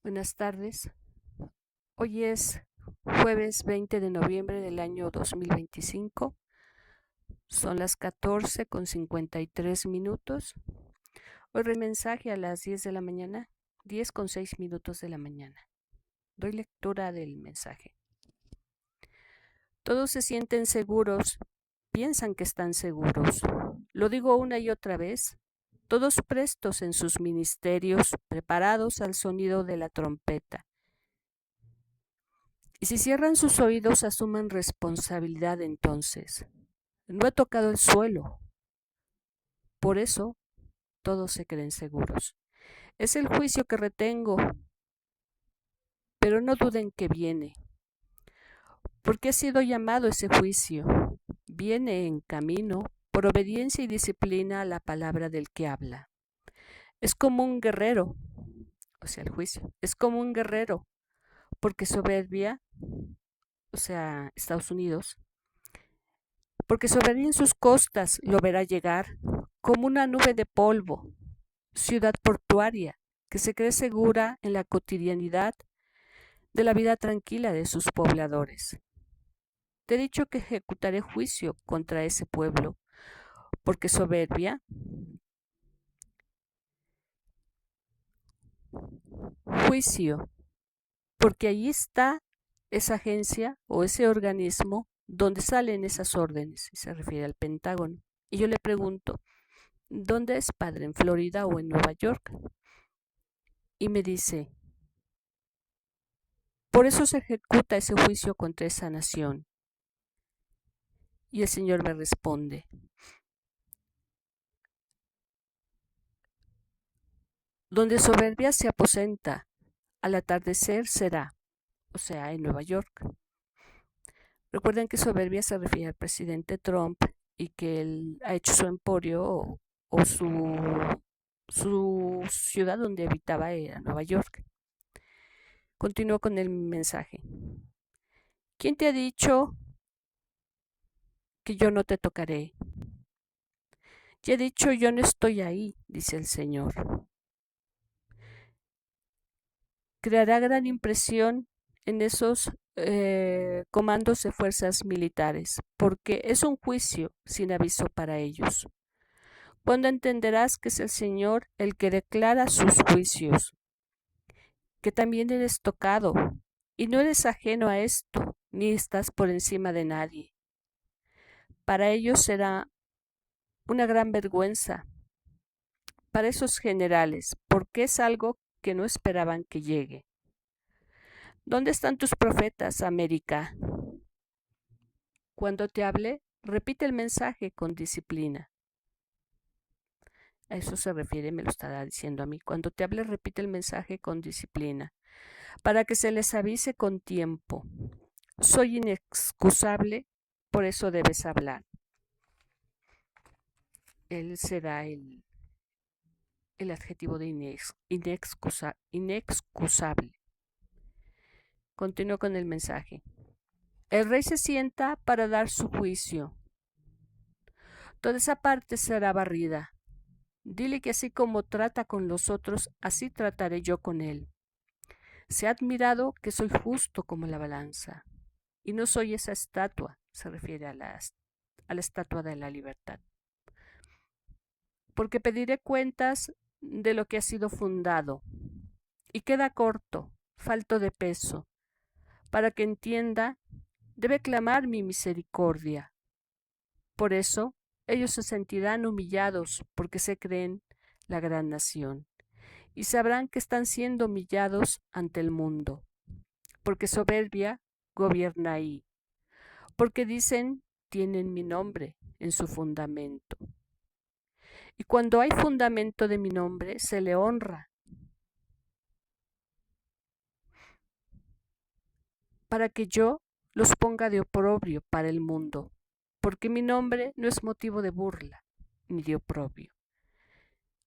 Buenas tardes. Hoy es jueves 20 de noviembre del año 2025. Son las 14:53. Hoy mensaje a las 10 de la mañana, 10:06 de la mañana. Doy lectura del mensaje. Todos se sienten seguros, piensan que están seguros. Lo digo una y otra vez. Todos prestos en sus ministerios, preparados al sonido de la trompeta. Y si cierran sus oídos, asuman responsabilidad entonces. No he tocado el suelo. Por eso, todos se creen seguros. Es el juicio que retengo, pero no duden que viene. Porque ha sido llamado ese juicio. Viene en camino por obediencia y disciplina a la palabra del que habla. Es como un guerrero, o sea, el juicio. Es como un guerrero, porque soberbia, o sea, Estados Unidos, porque soberbia en sus costas lo verá llegar como una nube de polvo, ciudad portuaria, que se cree segura en la cotidianidad de la vida tranquila de sus pobladores. Te he dicho que ejecutaré juicio contra ese pueblo, porque soberbia, juicio, porque allí está esa agencia o ese organismo donde salen esas órdenes, y se refiere al Pentágono. Y yo le pregunto, ¿dónde es, padre? ¿En Florida o en Nueva York? Y me dice, por eso se ejecuta ese juicio contra esa nación. Y el Señor me responde, donde soberbia se aposenta, al atardecer será, o sea, en Nueva York. Recuerden que soberbia se refiere al presidente Trump y que él ha hecho su emporio o su ciudad donde habitaba era Nueva York. Continúo con el mensaje. ¿Quién te ha dicho que yo no te tocaré? Ya he dicho, yo no estoy ahí, dice el Señor. Creará gran impresión en esos comandos de fuerzas militares, porque es un juicio sin aviso para ellos. ¿Cuándo entenderás que es el Señor el que declara sus juicios? Que también eres tocado, y no eres ajeno a esto, ni estás por encima de nadie. Para ellos será una gran vergüenza, para esos generales, porque es algo que no esperaban que llegue. ¿Dónde están tus profetas, América? Cuando te hable, repite el mensaje con disciplina. A eso se refiere, me lo estará diciendo a mí. Cuando te hable, repite el mensaje con disciplina, para que se les avise con tiempo. Soy inexcusable, por eso debes hablar. Él será el adjetivo de inexcusable. Continúo con el mensaje. El rey se sienta para dar su juicio. Toda esa parte será barrida. Dile que así como trata con los otros, así trataré yo con él. Se ha admirado que soy justo como la balanza, y no soy esa estatua, se refiere a la estatua de la libertad. Porque pediré cuentas de lo que ha sido fundado, y queda corto, falto de peso. Para que entienda, debe clamar mi misericordia. Por eso, ellos se sentirán humillados porque se creen la gran nación, y sabrán que están siendo humillados ante el mundo, porque soberbia gobierna ahí, porque dicen tienen mi nombre en su fundamento. Y cuando hay fundamento de mi nombre, se le honra, para que yo los ponga de oprobio para el mundo, porque mi nombre no es motivo de burla ni de oprobio.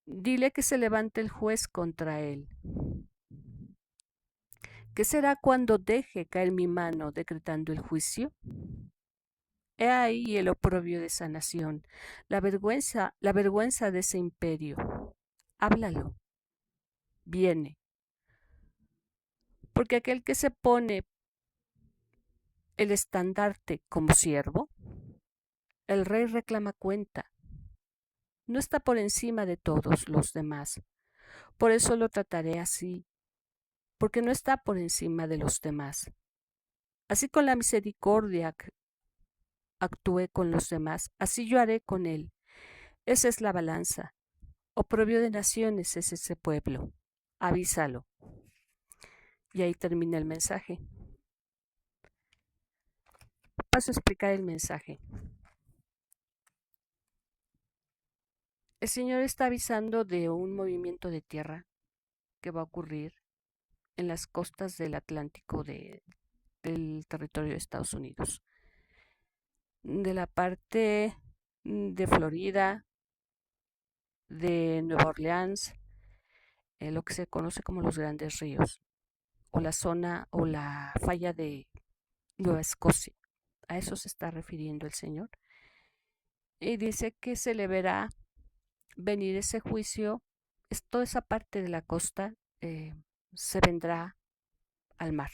Dile que se levante el juez contra él. ¿Qué será cuando deje caer mi mano decretando el juicio? He ahí el oprobio de esa nación, la vergüenza de ese imperio. Háblalo. Viene. Porque aquel que se pone el estandarte como siervo, el rey reclama cuenta. No está por encima de todos los demás. Por eso lo trataré así, porque no está por encima de los demás. Así con la misericordia actué con los demás, así yo haré con él. Esa es la balanza. Oprobio de naciones es ese pueblo. Avísalo. Y ahí termina el mensaje. Paso a explicar el mensaje. El Señor está avisando de un movimiento de tierra que va a ocurrir en las costas del Atlántico del territorio de Estados Unidos. De la parte de Florida, de Nueva Orleans, lo que se conoce como los Grandes Ríos, o la zona o la falla de Nueva Escocia. A eso se está refiriendo el Señor. Y dice que se le verá venir ese juicio, toda esa parte de la costa se vendrá al mar.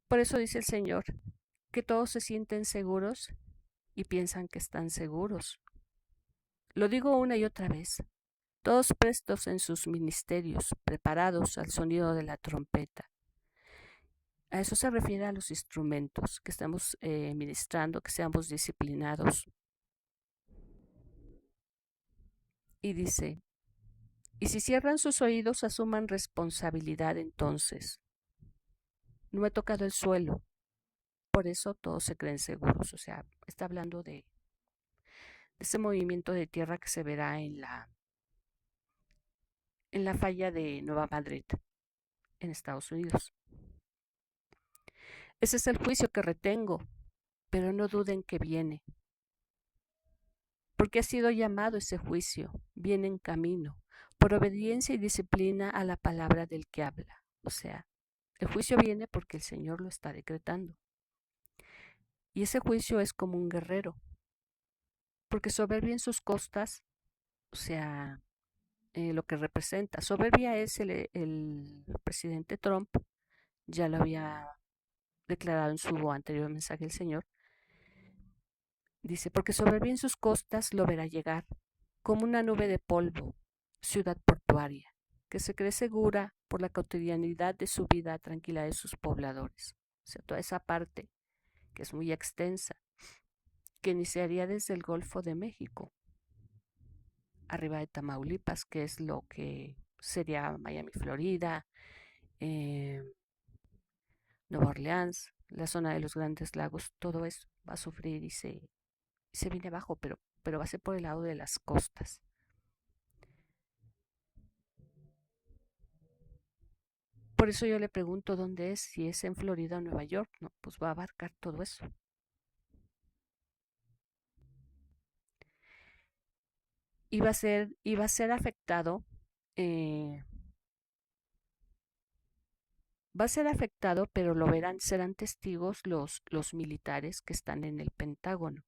Por eso dice el Señor que todos se sienten seguros y piensan que están seguros. Lo digo una y otra vez. Todos prestos en sus ministerios, preparados al sonido de la trompeta. A eso se refiere a los instrumentos que estamos ministrando, que seamos disciplinados. Y dice, y si cierran sus oídos, asuman responsabilidad entonces. No he tocado el suelo, por eso todos se creen seguros. O sea, está hablando de ese movimiento de tierra que se verá en la falla de Nueva Madrid, en Estados Unidos. Ese es el juicio que retengo, pero no duden que viene. Porque ha sido llamado ese juicio, viene en camino, por obediencia y disciplina a la palabra del que habla. O sea, el juicio viene porque el Señor lo está decretando. Y ese juicio es como un guerrero, porque soberbia en sus costas, o sea, lo que representa. Soberbia es el presidente Trump, ya lo había declarado en su anterior mensaje el Señor. Dice, porque soberbia en sus costas lo verá llegar, como una nube de polvo, ciudad portuaria, que se cree segura por la cotidianidad de su vida tranquila de sus pobladores. O sea, toda esa parte que es muy extensa, que iniciaría desde el Golfo de México, arriba de Tamaulipas, que es lo que sería Miami, Florida, eh, Nueva Orleans, la zona de los Grandes Lagos, todo eso va a sufrir y se viene abajo, pero va a ser por el lado de las costas. Por eso yo le pregunto dónde es, si es en Florida o Nueva York, no, pues va a abarcar todo eso. Y va a ser afectado, eh, va a ser afectado, pero lo verán, serán testigos los militares que están en el Pentágono.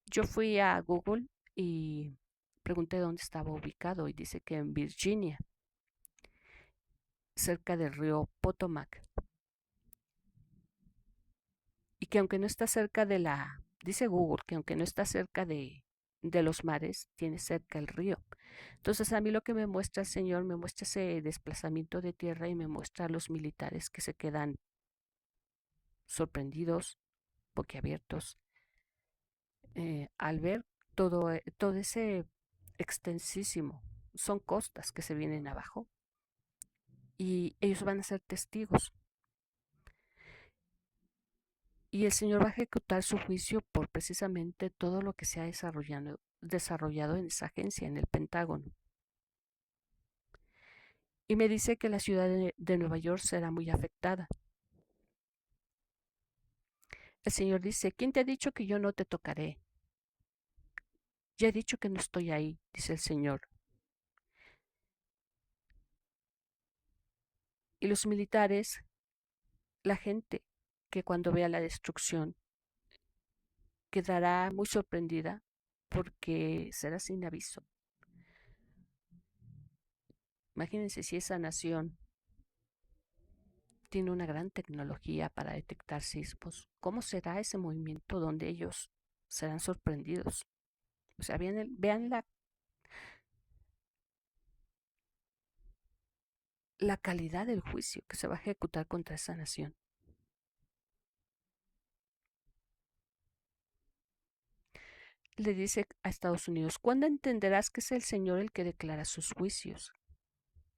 Yo fui a Google y pregunté dónde estaba ubicado y dice que en Virginia, cerca del río Potomac. Y que aunque no está cerca dice Google que aunque no está cerca de los mares, tiene cerca el río. Entonces a mí lo que me muestra el Señor, me muestra ese desplazamiento de tierra y me muestra a los militares que se quedan sorprendidos, boquiabiertos, al ver todo ese extensísimo. Son costas que se vienen abajo y ellos van a ser testigos. Y el Señor va a ejecutar su juicio por precisamente todo lo que se ha desarrollado en esa agencia, en el Pentágono. Y me dice que la ciudad de Nueva York será muy afectada. El Señor dice, ¿quién te ha dicho que yo no te tocaré? Ya he dicho que no estoy ahí, dice el Señor. Y los militares, la gente que cuando vea la destrucción quedará muy sorprendida porque será sin aviso. Imagínense si esa nación tiene una gran tecnología para detectar sismos. ¿Cómo será ese movimiento donde ellos serán sorprendidos? O sea, vean la calidad del juicio que se va a ejecutar contra esa nación. Le dice a Estados Unidos, ¿cuándo entenderás que es el Señor el que declara sus juicios?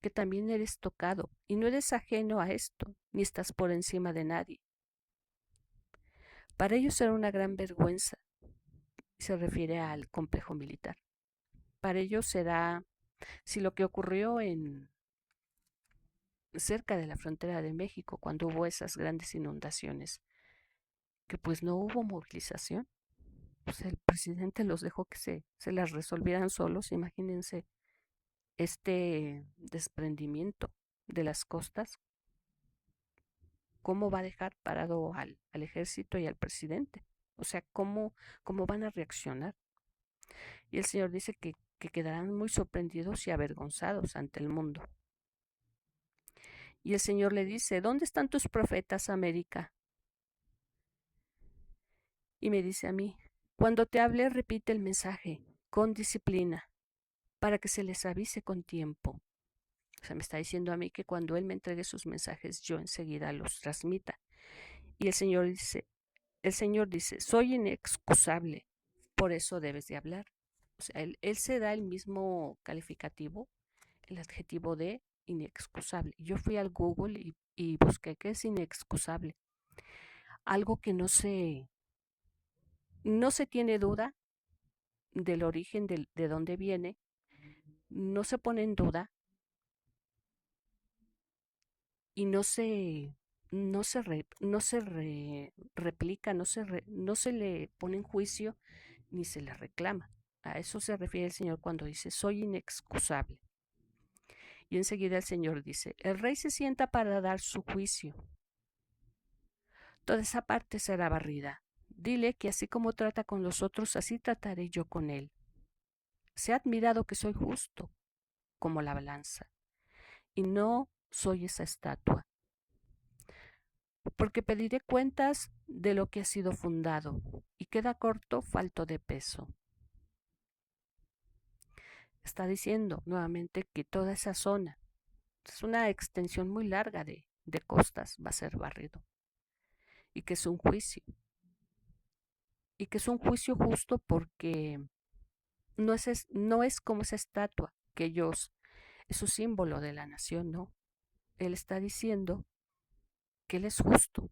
Que también eres tocado y no eres ajeno a esto, ni estás por encima de nadie. Para ellos será una gran vergüenza, se refiere al complejo militar. Para ellos será, si lo que ocurrió en cerca de la frontera de México, cuando hubo esas grandes inundaciones, que pues no hubo movilización, pues el presidente los dejó que se las resolvieran solos. Imagínense este desprendimiento de las costas, cómo va a dejar parado al ejército y al presidente. O sea, cómo van a reaccionar. Y el Señor dice que quedarán muy sorprendidos y avergonzados ante el mundo. Y el Señor le dice, ¿dónde están tus profetas, América? Y me dice a mí, cuando te hable, repite el mensaje con disciplina para que se les avise con tiempo. O sea, me está diciendo a mí que cuando Él me entregue sus mensajes, yo enseguida los transmita. Y el Señor dice, soy inexcusable, por eso debes de hablar. O sea, él se da el mismo calificativo, el adjetivo de inexcusable. Yo fui al Google y busqué qué es inexcusable. Algo que no se tiene duda del origen de dónde viene, no se pone en duda y replica, no se le pone en juicio ni se le reclama. A eso se refiere el Señor cuando dice, soy inexcusable. Y enseguida el Señor dice, el rey se sienta para dar su juicio. Toda esa parte será barrida. Dile que así como trata con los otros, así trataré yo con él. Se ha admirado que soy justo, como la balanza, y no soy esa estatua, porque pediré cuentas de lo que ha sido fundado, y queda corto, falto de peso. Está diciendo nuevamente que toda esa zona, es una extensión muy larga de costas, va a ser barrido, y que es un juicio, y que es un juicio justo porque no es como esa estatua que ellos, es su símbolo de la nación, no. Él está diciendo que él es justo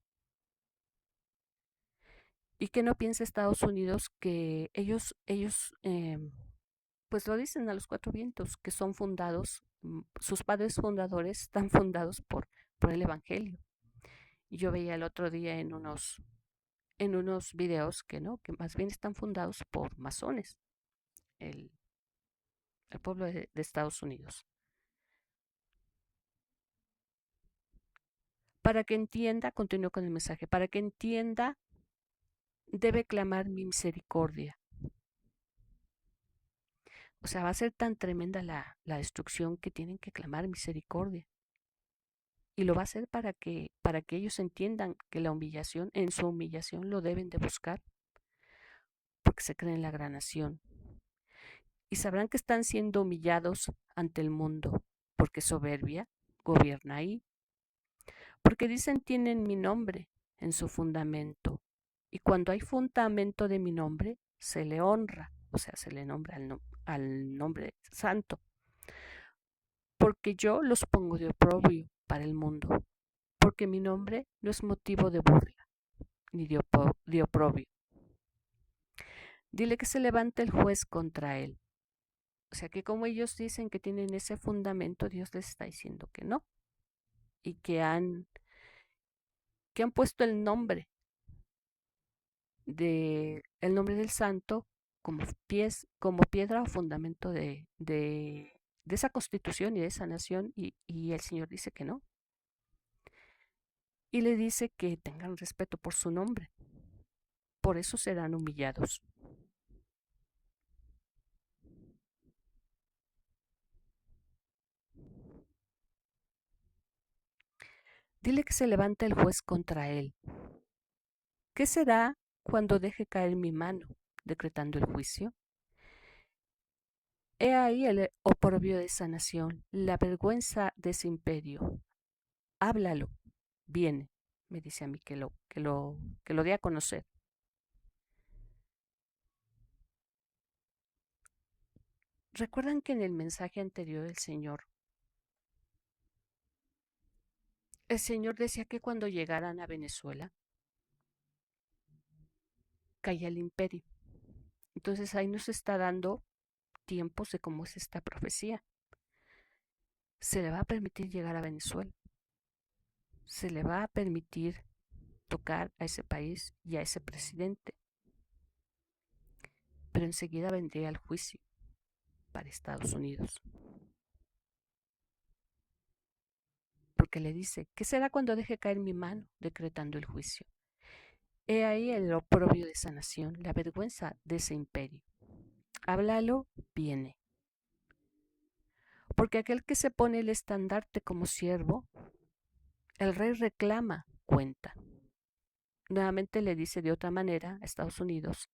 y que no piensa Estados Unidos que ellos pues lo dicen a los cuatro vientos, que son fundados, sus padres fundadores están fundados por el Evangelio. Y yo veía el otro día en unos videos que no, que más bien están fundados por masones, el, el pueblo de Estados Unidos. Para que entienda, continúo con el mensaje, para que entienda, debe clamar mi misericordia. O sea, va a ser tan tremenda la destrucción que tienen que clamar misericordia. Y lo va a hacer para que ellos entiendan que la humillación, en su humillación lo deben de buscar, porque se creen la gran nación. Y sabrán que están siendo humillados ante el mundo, porque soberbia gobierna ahí. Porque dicen tienen mi nombre en su fundamento. Y cuando hay fundamento de mi nombre, se le honra, o sea, se le nombra al nombre santo. Porque yo los pongo de oprobio para el mundo, porque mi nombre no es motivo de burla ni de oprobio. Dile que se levante el juez contra él. O sea que como ellos dicen que tienen ese fundamento, Dios les está diciendo que no. Y que han puesto el nombre del santo como, como piedra o fundamento de esa constitución y de esa nación, y el Señor dice que no. Y le dice que tengan respeto por su nombre. Por eso serán humillados. Dile que se levanta el juez contra él. ¿Qué será cuando deje caer mi mano, decretando el juicio? He ahí el oprobio de esa nación, la vergüenza de ese imperio. Háblalo, viene, me dice a mí que lo dé a conocer. ¿Recuerdan que en el mensaje anterior el Señor decía que cuando llegaran a Venezuela, caía el imperio? Entonces ahí nos está dando tiempos de cómo es esta profecía. Se le va a permitir llegar a Venezuela, se le va a permitir tocar a ese país y a ese presidente, pero enseguida vendría el juicio para Estados Unidos, porque le dice, ¿qué será cuando deje caer mi mano, decretando el juicio? He ahí el oprobio de esa nación, la vergüenza de ese imperio. Háblalo, viene. Porque aquel que se pone el estandarte como siervo, el rey reclama cuenta. Nuevamente le dice de otra manera a Estados Unidos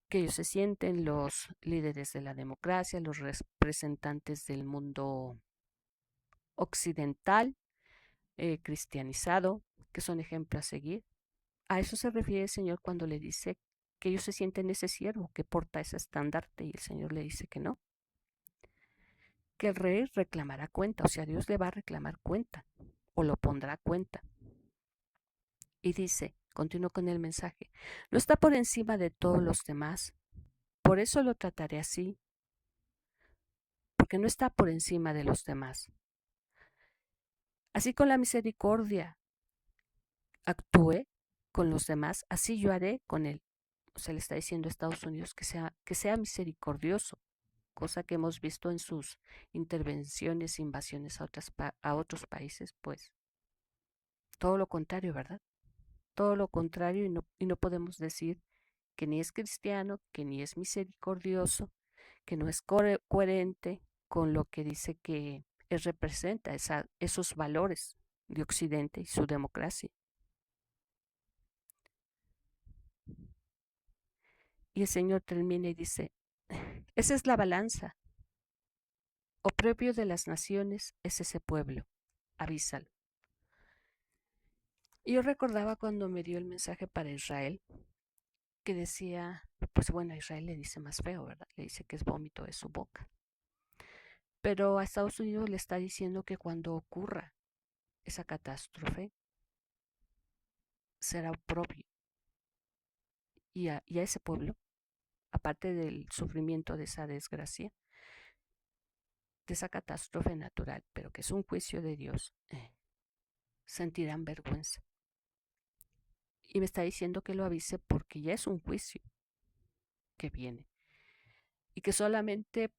que ellos se sienten los líderes de la democracia, los representantes del mundo occidental, cristianizado, que son ejemplo a seguir. A eso se refiere el Señor cuando le dice que ellos se sienten ese siervo que porta ese estandarte, y el Señor le dice que no, que el rey reclamará cuenta, o sea, Dios le va a reclamar cuenta o lo pondrá a cuenta. Y dice, continúo con el mensaje, no está por encima de todos los demás, por eso lo trataré así, porque no está por encima de los demás. Así con la misericordia actúe con los demás, así yo haré con él. O sea, le está diciendo a Estados Unidos que sea misericordioso, cosa que hemos visto en sus intervenciones, invasiones a otros países, pues todo lo contrario, ¿verdad? Todo lo contrario, y no podemos decir que ni es cristiano, que ni es misericordioso, que no es coherente con lo que dice que representa esos valores de Occidente y su democracia. Y el Señor termina y dice, esa es la balanza, oprobio de las naciones es ese pueblo, avísalo. Y yo recordaba cuando me dio el mensaje para Israel, que decía, pues bueno, a Israel le dice más feo, ¿verdad? Le dice que es vómito de su boca. Pero a Estados Unidos le está diciendo que cuando ocurra esa catástrofe, será oprobio. Y a ese pueblo, aparte del sufrimiento de esa desgracia, de esa catástrofe natural, pero que es un juicio de Dios, sentirán vergüenza. Y me está diciendo que lo avise porque ya es un juicio que viene y que solamente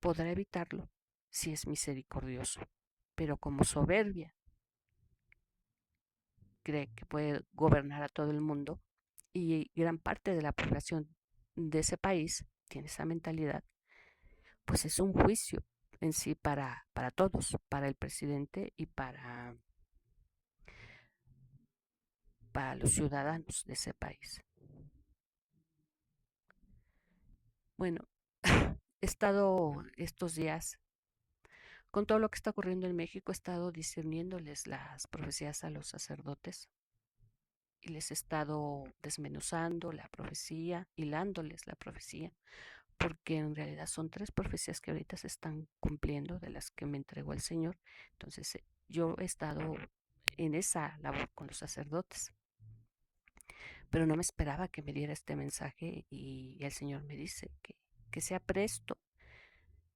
podrá evitarlo si es misericordioso. Pero como soberbia cree que puede gobernar a todo el mundo y gran parte de la población de ese país tiene esa mentalidad, pues es un juicio en sí para todos, para el presidente y para los ciudadanos de ese país. Bueno, he estado estos días, con todo lo que está ocurriendo en México, he estado discerniéndoles las profecías a los sacerdotes y les he estado desmenuzando la profecía, hilándoles la profecía, porque en realidad son 3 profecías que ahorita se están cumpliendo de las que me entregó el Señor. Entonces, yo he estado en esa labor con los sacerdotes, pero no me esperaba que me diera este mensaje y el Señor me dice que sea presto,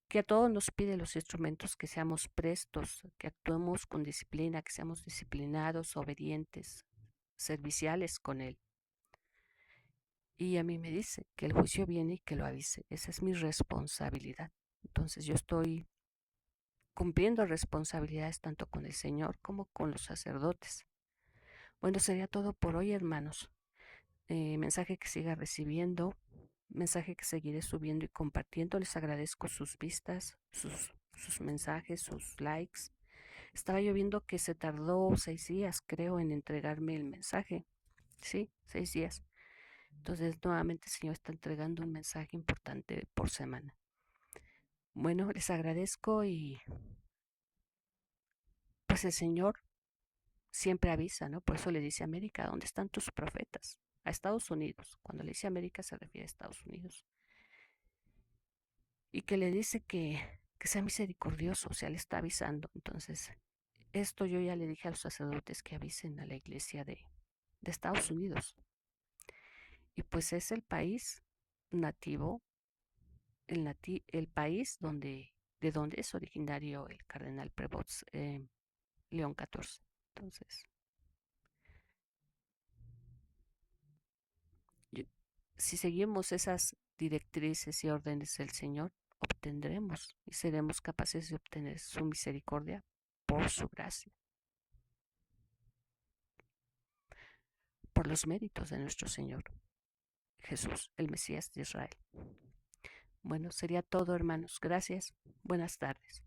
que a todos nos pide los instrumentos, que seamos prestos, que actuemos con disciplina, que seamos disciplinados, obedientes, serviciales con Él. Y a mí me dice que el juicio viene y que lo avise. Esa es mi responsabilidad. Entonces yo estoy cumpliendo responsabilidades tanto con el Señor como con los sacerdotes. Bueno, sería todo por hoy, hermanos. Mensaje que siga recibiendo, mensaje que seguiré subiendo y compartiendo. Les agradezco sus vistas, sus mensajes, sus likes. Estaba yo viendo que se tardó 6 días, creo, en entregarme el mensaje. Sí, 6 días. Entonces, nuevamente el Señor está entregando un mensaje importante por semana. Bueno, les agradezco y pues el Señor siempre avisa, ¿no? Por eso le dice a América, ¿dónde están tus profetas? A Estados Unidos. Cuando le dice América se refiere a Estados Unidos. Y que le dice que sea misericordioso, o sea, le está avisando. Entonces, esto yo ya le dije a los sacerdotes que avisen a la iglesia de Estados Unidos. Y pues es el país nativo, el país de donde es originario el cardenal Prevost, León XIV. Entonces, yo- si seguimos esas directrices y órdenes del Señor, obtendremos y seremos capaces de obtener su misericordia por su gracia, por los méritos de nuestro Señor Jesús, el Mesías de Israel. Bueno, sería todo, hermanos. Gracias. Buenas tardes.